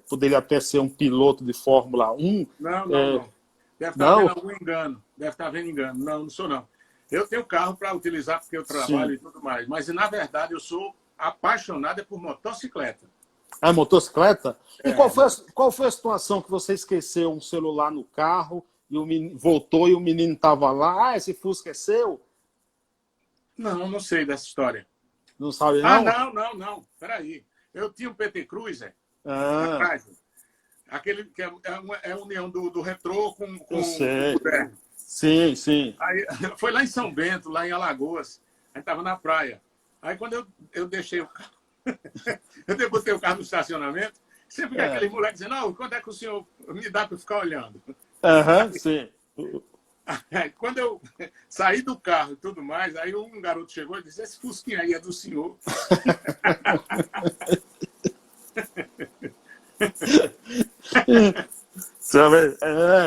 Poderia até ser um piloto de Fórmula 1. Não. Deve estar vendo algum engano. Deve estar vendo engano. Não sou não. Eu tenho carro para utilizar porque eu trabalho. Sim. E tudo mais. Mas, na verdade, eu sou apaixonado por motocicleta. Ah, motocicleta? E qual foi a situação que você esqueceu um celular no carro e o menino voltou e o menino estava lá? Ah, esse Fusca é seu? Não sei dessa história. Não sabe, não? Não. Peraí. Eu tinha um PT Cruiser. Ah. Aquele que é a união do retrô com o moderno. Sim. Aí, foi lá em São Bento, lá em Alagoas. A gente estava na praia. Aí quando eu deixei o carro, eu botei o carro no estacionamento, sempre que aquele moleque dizendo, não, quando é que o senhor me dá para ficar olhando? Sim. Aí, quando eu saí do carro e tudo mais, aí um garoto chegou e disse, esse Fusquinha aí é do senhor.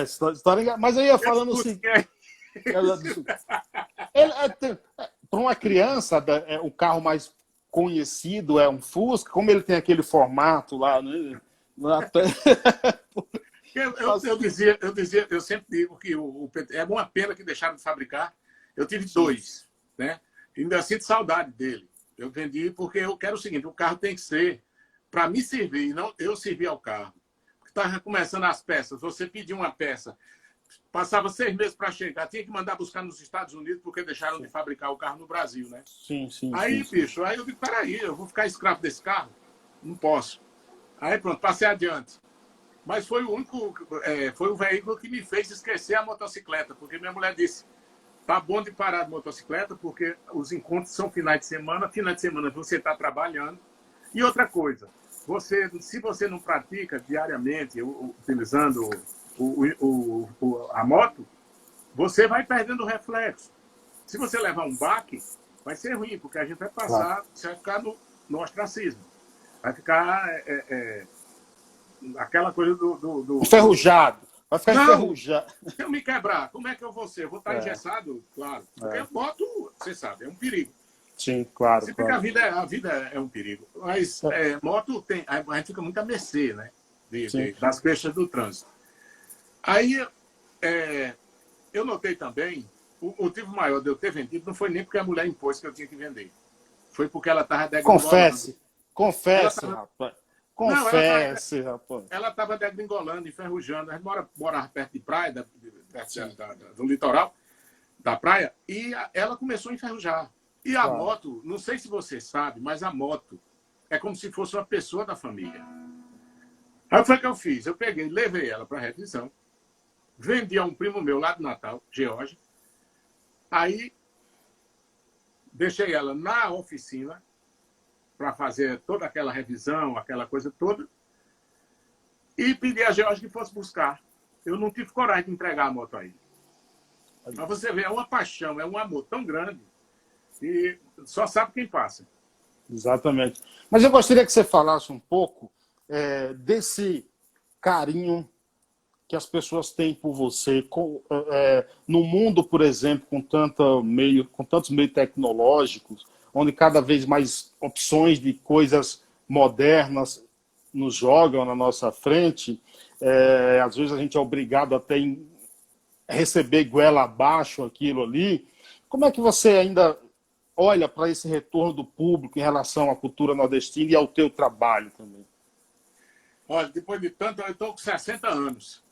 História. Mas eu ia falando assim. Para uma criança, o carro mais conhecido é um Fusca, como ele tem aquele formato lá, né? Eu sempre digo que é uma pena que deixaram de fabricar. Eu tive 2, né? Ainda sinto saudade dele. Eu vendi porque eu quero o seguinte: o carro tem que ser para me servir, não eu servir ao carro. Estava começando as peças. Você pediu uma peça, passava 6 meses para chegar, tinha que mandar buscar nos Estados Unidos porque deixaram de fabricar o carro no Brasil, né? Sim. Aí, bicho, aí eu digo, peraí, eu vou ficar escravo desse carro? Não posso. Aí pronto, passei adiante. Mas foi o veículo que me fez esquecer a motocicleta, porque minha mulher disse, tá bom de parar de motocicleta, porque os encontros são finais de semana você está trabalhando. E outra coisa, se você não pratica diariamente, utilizando a moto, você vai perdendo o reflexo. Se você levar um baque, vai ser ruim, porque a gente vai passar, você vai ficar no ostracismo. Vai ficar aquela coisa do... Enferrujado. Vai ficar enferrujado. Se eu me quebrar, como é que eu vou ser? Eu vou estar engessado? Claro. Porque a moto, você sabe, é um perigo. Sim, claro. A vida é um perigo. Mas moto a gente fica muito à mercê, né? Das queixas do trânsito. Aí, eu notei também, o motivo maior de eu ter vendido não foi nem porque a mulher impôs que eu tinha que vender. Foi porque ela estava degringolando. Confesse, rapaz. Confesse, rapaz. Ela estava degringolando, enferrujando. A gente morava perto de praia, do litoral da praia, e ela começou a enferrujar. E a moto, não sei se você sabe, mas a moto é como se fosse uma pessoa da família. Aí foi o que eu fiz. Eu peguei, levei ela para a revisão, vendi a um primo meu lá do Natal, George. Aí deixei ela na oficina para fazer toda aquela revisão, aquela coisa toda, e pedi a George que fosse buscar. Eu não tive coragem de entregar a moto a ele. Mas você vê, é uma paixão, é um amor tão grande e só sabe quem passa. Exatamente. Mas eu gostaria que você falasse um pouco desse carinho que as pessoas têm por você, no mundo, por exemplo, com tantos meios tecnológicos, onde cada vez mais opções de coisas modernas nos jogam na nossa frente, às vezes a gente é obrigado até a receber goela abaixo aquilo ali. Como é que você ainda olha para esse retorno do público em relação à cultura nordestina e ao teu trabalho também? Olha, depois de tanto, eu estou com 60 anos.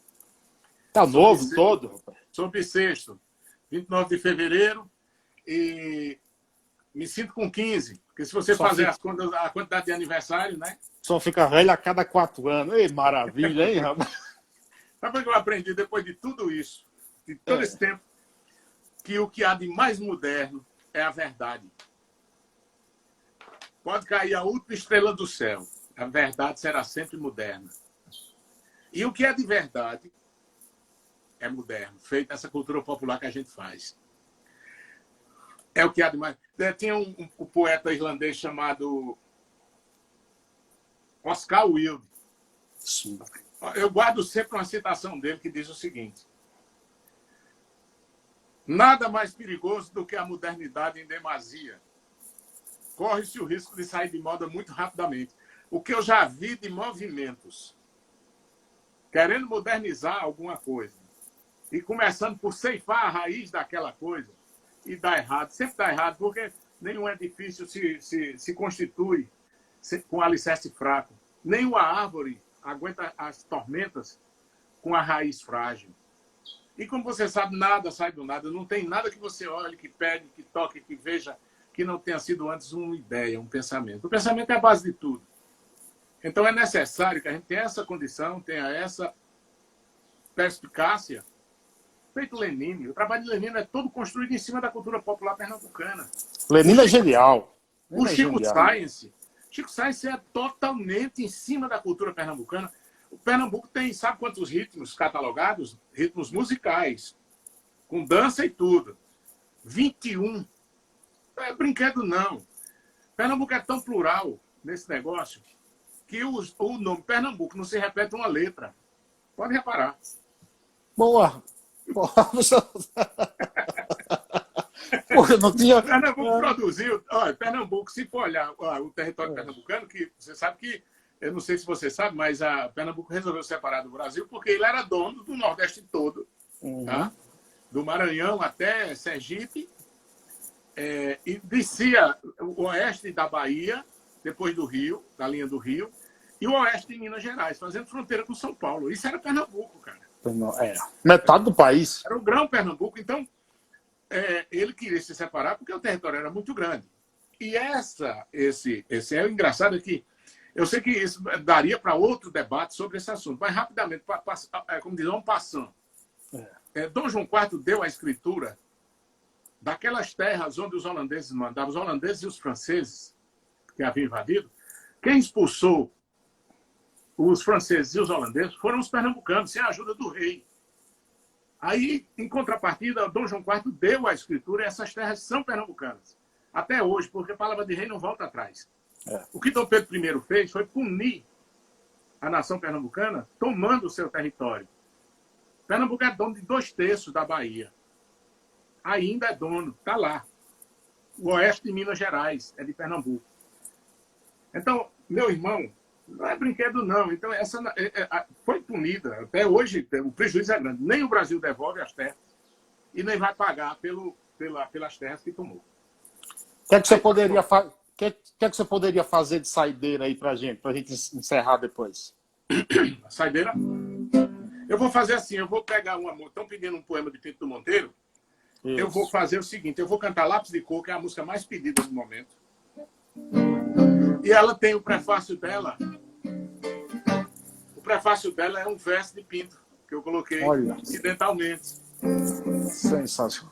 Tá novo todo, rapaz? Sou bissexto, 29 de fevereiro, e me sinto com 15. Porque se você fazer as contas, a quantidade de aniversário, né? Só fica velho a cada 4 anos. Ei, maravilha, hein, rapaz? Sabe o que eu aprendi depois de tudo isso, de todo esse tempo? Que o que há de mais moderno é a verdade. Pode cair a última estrela do céu, a verdade será sempre moderna. E o que é de verdade é moderno, feito essa cultura popular que a gente faz. É o que há de mais. Tinha um poeta irlandês chamado Oscar Wilde. Sim. Eu guardo sempre uma citação dele que diz o seguinte: nada mais perigoso do que a modernidade em demasia. Corre-se o risco de sair de moda muito rapidamente. O que eu já vi de movimentos querendo modernizar alguma coisa e começando por ceifar a raiz daquela coisa e dá errado. Sempre dá errado, porque nenhum edifício se constitui com alicerce fraco. Nenhuma árvore aguenta as tormentas com a raiz frágil. E como você sabe, nada sai do nada. Não tem nada que você olhe, que pegue, que toque, que veja, que não tenha sido antes uma ideia, um pensamento. O pensamento é a base de tudo. Então é necessário que a gente tenha essa condição, tenha essa perspicácia. Feito Lenine. O trabalho de Lenine é todo construído em cima da cultura popular pernambucana. Lenine é genial. O Chico Science é totalmente em cima da cultura pernambucana. O Pernambuco tem, sabe quantos ritmos catalogados? Ritmos musicais, com dança e tudo. 21. Não é brinquedo, não. Pernambuco é tão plural nesse negócio que o nome Pernambuco não se repete uma letra. Pode reparar. Boa. Porra, não tinha... Pernambuco produziu... Olha, Pernambuco, se for olhar o território pernambucano, que você sabe que, eu não sei se você sabe, mas a Pernambuco resolveu separar do Brasil porque ele era dono do Nordeste todo. Tá? Do Maranhão até Sergipe, e descia o oeste da Bahia, depois do Rio, da linha do Rio, e o oeste de Minas Gerais, fazendo fronteira com São Paulo. Isso era Pernambuco, cara. Metade do país. Era o grão Pernambuco. Então, ele queria se separar porque o território era muito grande. E esse é o engraçado que eu sei que isso daria para outro debate sobre esse assunto, mas rapidamente, como diz, vamos passando. Dom João IV deu a escritura daquelas terras onde os holandeses mandavam, os holandeses e os franceses que haviam invadido. Quem expulsou os franceses e os holandeses foram os pernambucanos, sem a ajuda do rei. Aí, em contrapartida, Dom João IV deu a escritura e essas terras são pernambucanas. Até hoje, porque a palavra de rei não volta atrás. O que Dom Pedro I fez foi punir a nação pernambucana tomando o seu território. Pernambuco é dono de 2/3 da Bahia. Ainda é dono, está lá. O oeste de Minas Gerais é de Pernambuco. Então, meu irmão, não é brinquedo, não. Então, essa foi punida. Até hoje, o prejuízo é grande. Nem o Brasil devolve as terras e nem vai pagar pelas terras que tomou. O que você poderia fazer de saideira aí pra gente encerrar depois? A saideira? Eu vou fazer assim, eu vou pegar estão pedindo um poema de Pinto do Monteiro. Isso. Eu vou fazer o seguinte, eu vou cantar Lápis de Cor, que é a música mais pedida do momento. E ela tem o prefácio dela. O prefácio dela é um verso de Pinto, que eu coloquei acidentalmente. Sensacional.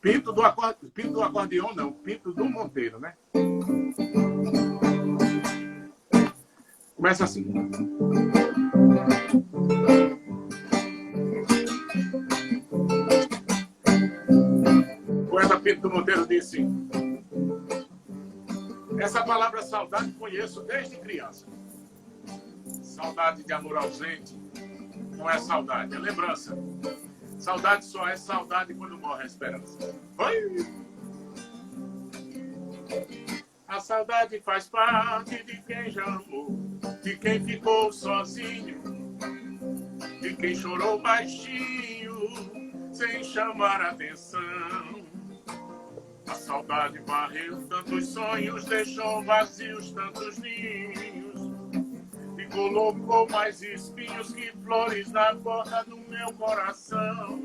Pinto do acordeão, não. Pinto do Monteiro, né? Começa assim. O poeta Pinto do Monteiro disse: essa palavra saudade conheço desde criança. Saudade de amor ausente, não é saudade, é lembrança. Saudade só é saudade quando morre a esperança. Oi! A saudade faz parte de quem já amou, de quem ficou sozinho, de quem chorou baixinho, sem chamar atenção. A saudade varreu tantos sonhos, deixou vazios tantos ninhos, e colocou mais espinhos que flores na porta do meu coração.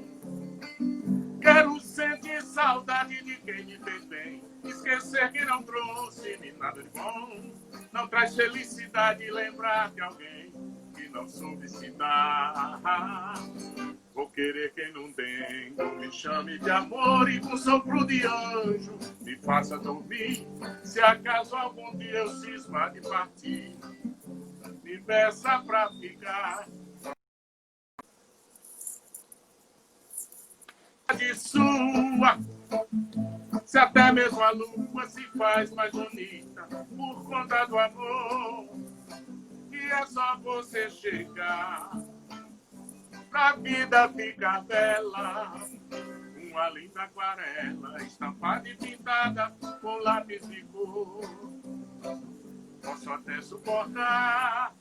Quero sentir saudade de quem me fez bem, esquecer que não trouxe-me nada de bom. Não traz felicidade lembrar de alguém que não soube se dar. Vou querer quem não tem, não me chame de amor e com sopro de anjo me faça dormir. Se acaso algum dia eu cismar de partir, me peça pra ficar. De sua, se até mesmo a lua se faz mais bonita por conta do amor, e é só você chegar pra vida ficar bela. Uma linda aquarela estampada e pintada com lápis de cor, posso até suportar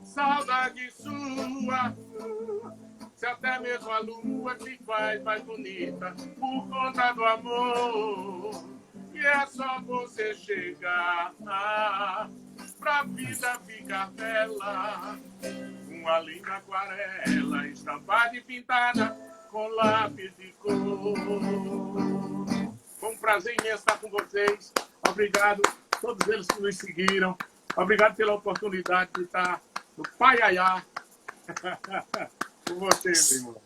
saudade sua, se até mesmo a lua se faz mais bonita por conta do amor, e é só você chegar pra vida ficar bela. Uma linda aquarela estampada e pintada com lápis de cor. Foi um prazer imenso estar com vocês. Obrigado a todos eles que nos seguiram. Obrigado pela oportunidade de estar no Paiaiá. Com vocês, meu irmão.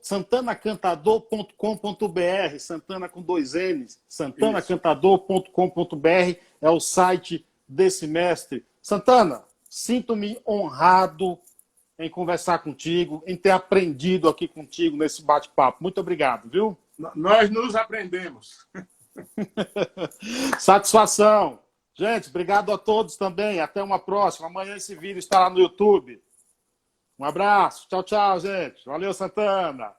Santanacantador.com.br, Santana com 2 N's, santanacantador.com.br é o site desse mestre. Santana, sinto-me honrado em conversar contigo, em ter aprendido aqui contigo nesse bate-papo. Muito obrigado, viu? Nós nos aprendemos. Satisfação. Gente, obrigado a todos também. Até uma próxima. Amanhã esse vídeo estará no YouTube. Um abraço. Tchau, tchau, gente. Valeu, Santana.